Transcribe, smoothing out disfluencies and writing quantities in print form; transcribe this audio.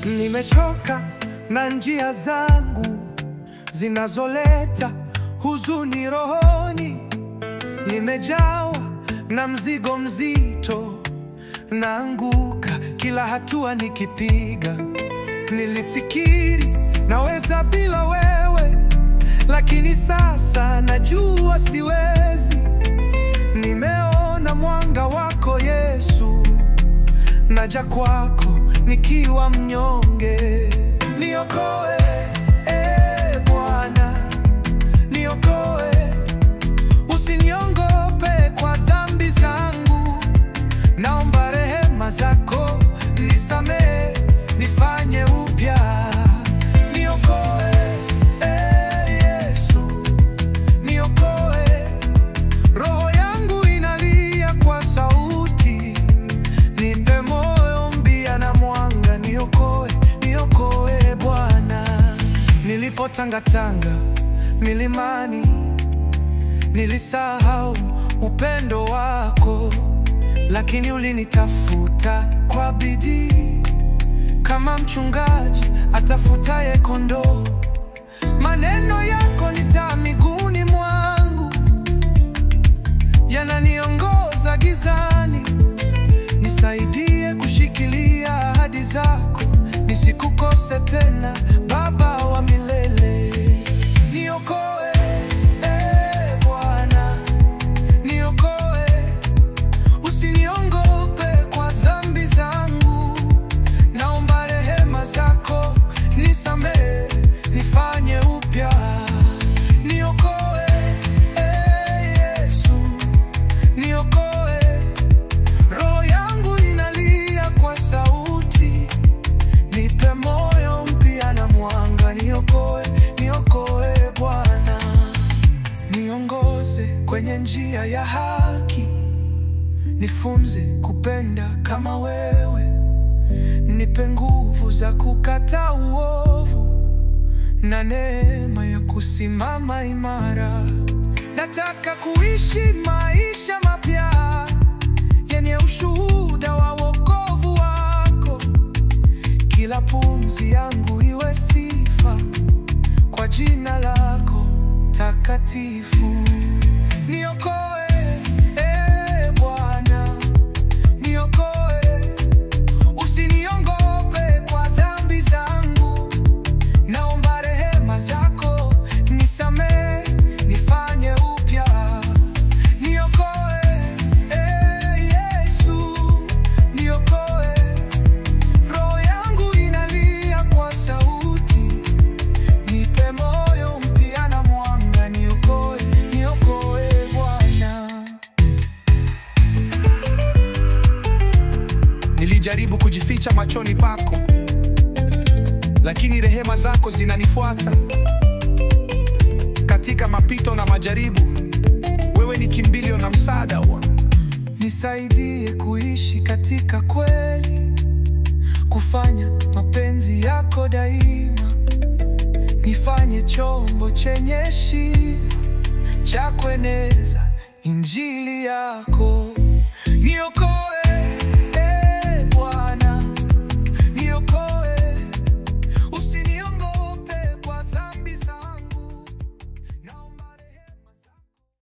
Nimechoka na njia zangu zinazoleta huzuni rohoni. Nimejawa na mzigo mzito, naanguka kila hatua nikipiga. Nilifikiri naweza bila wewe, lakini sasa najua siwezi. Nimeona mwanga wako Yesu, naja kwako nikiwa mnyonge. Niokoe, Bwana, niokoe. Usiniongope kwa dhambi zangu, naomba rehema zako, nisamehe, nifanye upya. Niokoe, Yesu, niokoe. Roho yangu inalia kwa sauti, nipe moyo mpya na mwanga. Niokoe, niokoe Bwana. Nilipotangatanga milimani, nilisahau upendo wako, lakini ulinitafuta kwa bidii, kama mchungaji atafutaye kondoo. Maneno yako ni taa miguuni mwangu, yananiongoza gizani. Nisaidie kushikilia ahadi zako, nisikukose tena, Baba wa milele. Niokoe, Bwana, niokoe. Usiniongope kwa dhambi zangu, naomba rehema zako, nisamehe, nifanye upya. Niokoe, Yesu, niokoe. Roho yangu inalia kwa sauti, nipe moyo mpya na mwanga. Niokoe, niokoe Bwana. Niongoze kwenye njia ya haki, nifunze kupenda kama wewe. Nipe nguvu za kukataa uovu na neema ya kusimama imara. Nataka kuishi maisha mapya yenye ushuhuda wa wokovu wako. Kila pumzi yangu iwe sifa kwa jina lako takatifu. Niokoe, Bwana, niokoe. Usiniongope kwa dhambi zangu, naomba rehema zako, nisamehe, nifanye upya. Niokoe, Yesu, niokoe. Roho yangu inalia kwa sauti, nipe moyo mpya na mwanga. Niokoe, niokoe Bwana. Nilijaribu kujificha machoni pako, lakini rehema zako zinanifuata. Katika mapito na majaribu, wewe ni kimbilio na msaada wangu. Nisaidie kuishi katika kweli, kufanya mapenzi yako daima. Nifanye chombo chenye heshima cha kueneza injili yako. Niokoe.